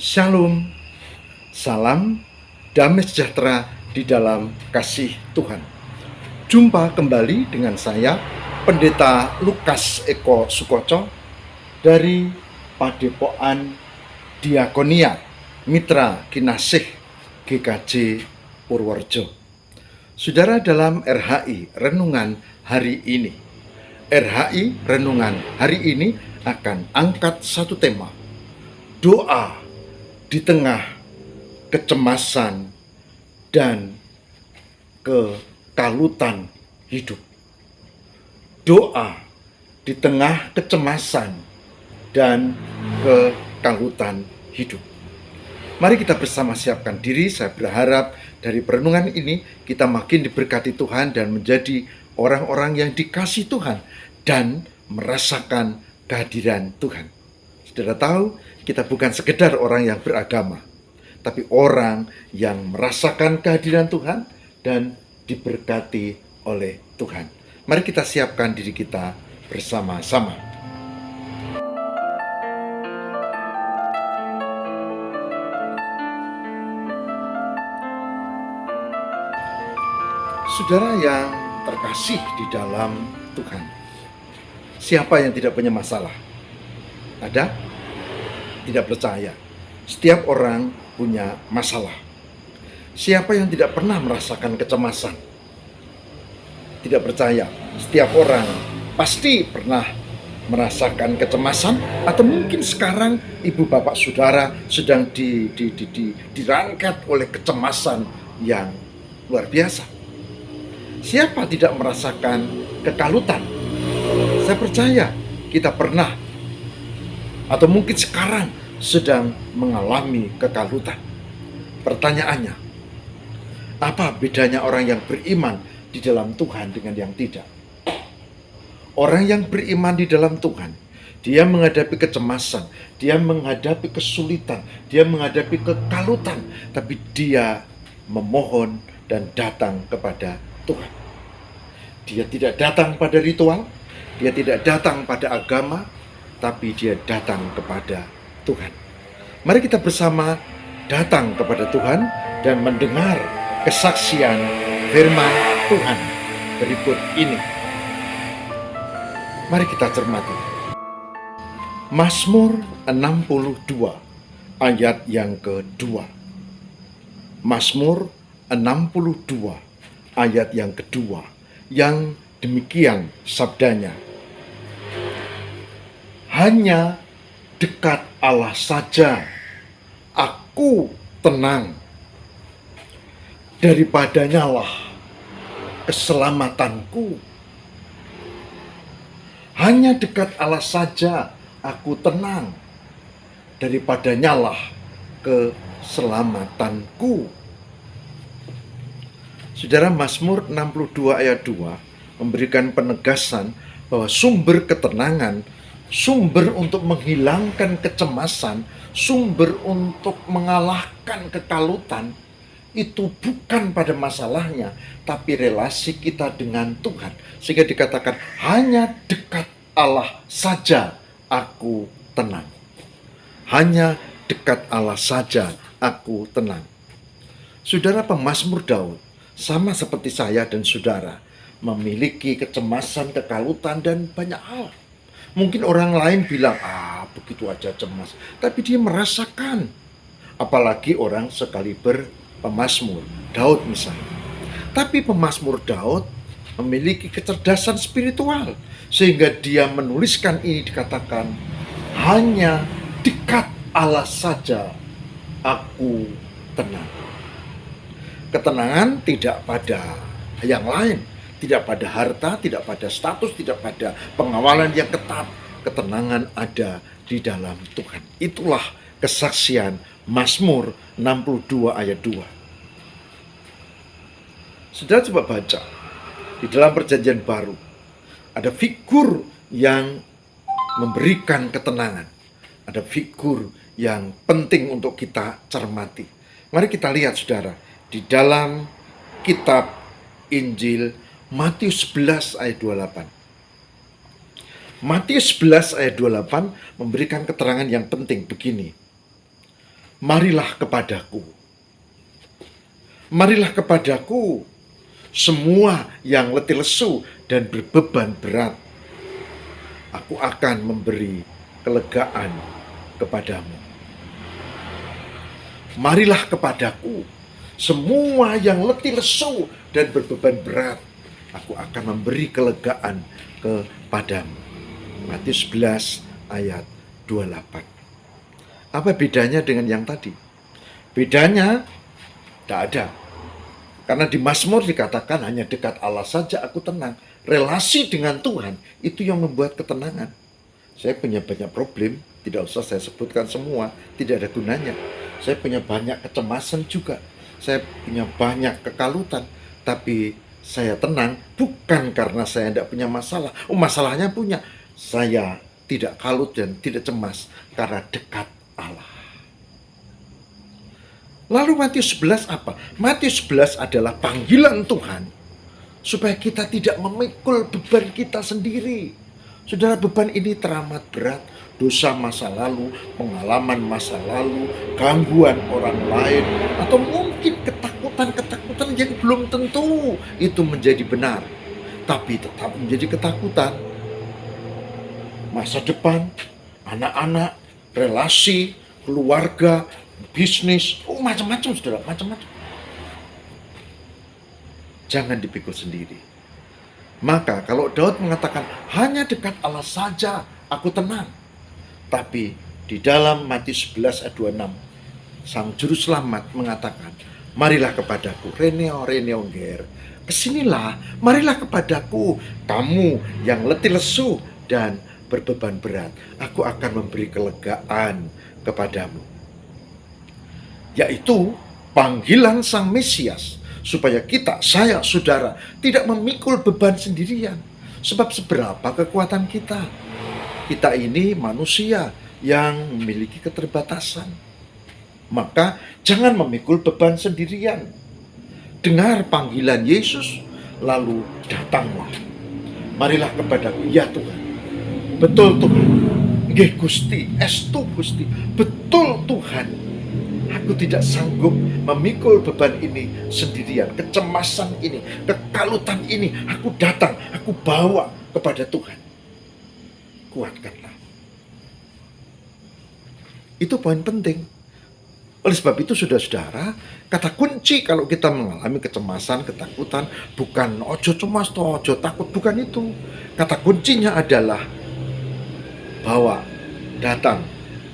Shalom, salam damai sejahtera di dalam kasih Tuhan. Jumpa kembali dengan saya, Pendeta Lukas Eko Sukoco dari Padepokan Diakonia Mitra Kinasih GKJ Purworejo. Saudara, dalam RHI Renungan hari ini, RHI Renungan hari ini akan angkat satu tema: doa di tengah kecemasan dan kekalutan hidup. Doa di tengah kecemasan dan kekalutan hidup. Mari kita bersama siapkan diri. Saya berharap dari perenungan ini kita makin diberkati Tuhan dan menjadi orang-orang yang dikasihi Tuhan dan merasakan kehadiran Tuhan. Saudara tahu, kita bukan sekedar orang yang beragama, tapi orang yang merasakan kehadiran Tuhan dan diberkati oleh Tuhan. Mari kita siapkan diri kita bersama-sama. Saudara yang terkasih di dalam Tuhan, siapa yang tidak punya masalah? Ada? Tidak percaya. Setiap orang punya masalah. Siapa yang tidak pernah merasakan kecemasan? Tidak percaya. Setiap orang pasti pernah merasakan kecemasan, atau mungkin sekarang ibu bapak saudara sedang dirangkat oleh kecemasan yang luar biasa. Siapa tidak merasakan kekalutan? Saya percaya kita pernah, atau mungkin sekarang sedang mengalami kekalutan. Pertanyaannya, apa bedanya orang yang beriman di dalam Tuhan dengan yang tidak? Orang yang beriman di dalam Tuhan, dia menghadapi kecemasan, dia menghadapi kesulitan, dia menghadapi kekalutan, tapi dia memohon dan datang kepada Tuhan. Dia tidak datang pada ritual, dia tidak datang pada agama, tapi dia datang kepada Tuhan. Mari kita bersama datang kepada Tuhan dan mendengar kesaksian firman Tuhan berikut ini. Mari kita cermati. Mazmur 62 ayat yang kedua. Mazmur 62 ayat yang kedua, yang demikian sabdanya: hanya dekat Allah saja aku tenang, daripadanya lah keselamatanku. Hanya dekat Allah saja aku tenang, daripadanya lah keselamatanku. Saudara, Mazmur 62 ayat 2 memberikan penegasan bahwa sumber ketenangan, sumber untuk menghilangkan kecemasan, sumber untuk mengalahkan kekalutan, itu bukan pada masalahnya, tapi relasi kita dengan Tuhan. Sehingga dikatakan, hanya dekat Allah saja aku tenang. Hanya dekat Allah saja aku tenang. Saudara, pemazmur Daud sama seperti saya dan saudara, memiliki kecemasan, kekalutan, dan banyak hal. Mungkin orang lain bilang, begitu aja cemas. Tapi dia merasakan. Apalagi orang sekaliber pemazmur Daud misalnya. Tapi pemazmur Daud memiliki kecerdasan spiritual, sehingga dia menuliskan ini, dikatakan, hanya dekat Allah saja aku tenang. Ketenangan tidak pada yang lain, tidak pada harta, tidak pada status, tidak pada pengawalan yang ketat. Ketenangan ada di dalam Tuhan. Itulah kesaksian Mazmur 62 ayat 2. Saudara coba baca. Di dalam perjanjian baru ada figur yang memberikan ketenangan. Ada figur yang penting untuk kita cermati. Mari kita lihat, saudara, di dalam kitab Injil Matius 11 ayat 28. Matius 11 ayat 28 memberikan keterangan yang penting begini. marilah kepadaku. Marilah kepadaku semua yang letih lesu dan berbeban berat. Aku akan memberi kelegaan kepadamu. Marilah kepadaku semua yang letih lesu dan berbeban berat. Aku akan memberi kelegaan kepadamu. Matius 11 ayat 28. Apa bedanya dengan yang tadi? Bedanya tidak ada. Karena di Mazmur dikatakan hanya dekat Allah saja aku tenang. Relasi dengan Tuhan itu yang membuat ketenangan. Saya punya banyak problem, tidak usah saya sebutkan semua, tidak ada gunanya. Saya punya banyak kecemasan juga. Saya punya banyak kekalutan, tapi saya tenang bukan karena saya tidak punya masalah. Masalahnya punya. Saya tidak kalut dan tidak cemas karena dekat Allah. Lalu Matius 11 apa? Matius 11 adalah panggilan Tuhan supaya kita tidak memikul beban kita sendiri. Saudara, beban ini teramat berat. Dosa masa lalu, pengalaman masa lalu, gangguan orang lain, atau mungkin ketakutan-ketakutan yang belum tentu itu menjadi benar, tapi tetap menjadi ketakutan. Masa depan, anak-anak, relasi, keluarga, bisnis, macam-macam saudara, macam-macam. Jangan dipikul sendiri. Maka kalau Daud mengatakan hanya dekat Allah saja aku tenang, tapi di dalam Matius 11 ayat 26 Sang Juru Selamat mengatakan, marilah kepadaku, reneo nger, kesinilah, marilah kepadaku, kamu yang letih lesu dan berbeban berat, aku akan memberi kelegaan kepadamu. Yaitu panggilan Sang Mesias supaya kita, saya, saudara tidak memikul beban sendirian. Sebab seberapa kekuatan kita? Kita ini manusia yang memiliki keterbatasan. Maka jangan memikul beban sendirian. Dengar panggilan Yesus, lalu datanglah. Marilah kepadaku, ya Tuhan. Betul Tuhan. Nggih Gusti, estu Gusti. Betul Tuhan. Aku tidak sanggup memikul beban ini sendirian. Kecemasan ini, kekalutan ini, aku datang, aku bawa kepada Tuhan. Kuatkanlah. Itu poin penting. Oleh sebab itu saudara-saudara, kata kunci kalau kita mengalami kecemasan, ketakutan, bukan ojo cemas, ojo takut, bukan itu. Kata kuncinya adalah bahwa datang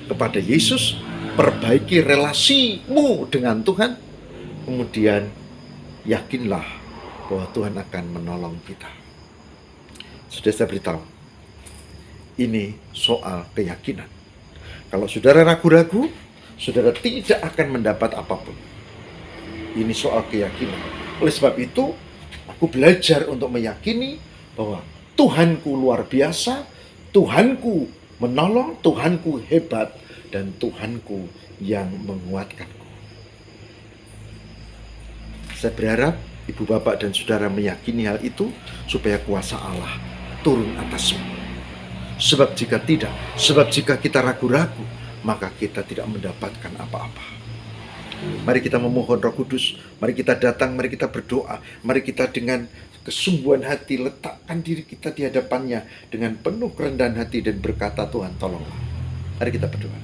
kepada Yesus, perbaiki relasimu dengan Tuhan, kemudian yakinlah bahwa Tuhan akan menolong kita. Sudah saya beritahu, ini soal keyakinan. Kalau saudara ragu-ragu, saudara tidak akan mendapat apapun. Ini soal keyakinan. Oleh sebab itu, aku belajar untuk meyakini bahwa Tuhanku luar biasa, Tuhanku menolong, Tuhanku hebat, dan Tuhanku yang menguatkanku. Saya berharap ibu bapak dan saudara meyakini hal itu supaya kuasa Allah turun atasmu. Sebab jika tidak, sebab jika kita ragu-ragu, maka kita tidak mendapatkan apa-apa. Mari kita memohon Roh Kudus, mari kita datang, mari kita berdoa, mari kita dengan kesungguhan hati letakkan diri kita di hadapannya dengan penuh kerendahan hati dan berkata, Tuhan tolonglah. Mari kita berdoa.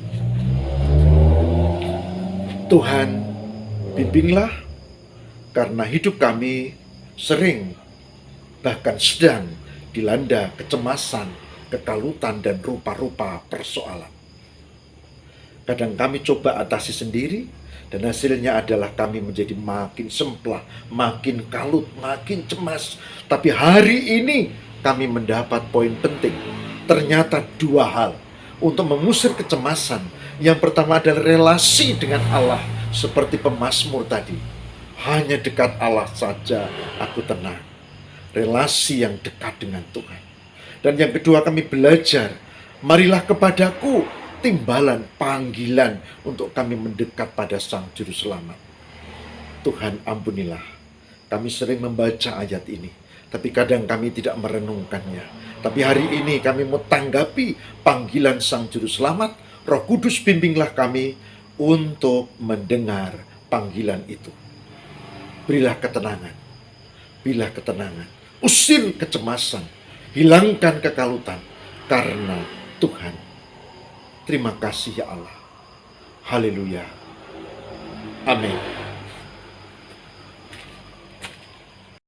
Tuhan, bimbinglah, karena hidup kami sering bahkan sedang dilanda kecemasan, kekalutan, dan rupa-rupa persoalan. Kadang kami coba atasi sendiri, dan hasilnya adalah kami menjadi makin semplah, makin kalut, makin cemas. Tapi hari ini kami mendapat poin penting. Ternyata dua hal untuk mengusir kecemasan. Yang pertama adalah relasi dengan Allah, seperti pemazmur tadi. Hanya dekat Allah saja aku tenang. Relasi yang dekat dengan Tuhan. Dan yang kedua kami belajar, marilah kepadaku, timbalan, panggilan untuk kami mendekat pada Sang Juru Selamat. Tuhan ampunilah, kami sering membaca ayat ini, tapi kadang kami tidak merenungkannya. Tapi hari ini kami mau tanggapi panggilan Sang Juru Selamat. Roh Kudus bimbinglah kami, untuk mendengar panggilan itu. Berilah ketenangan, usir kecemasan, hilangkan kekalutan karena Tuhan. Terima kasih ya Allah. Haleluya. Amin.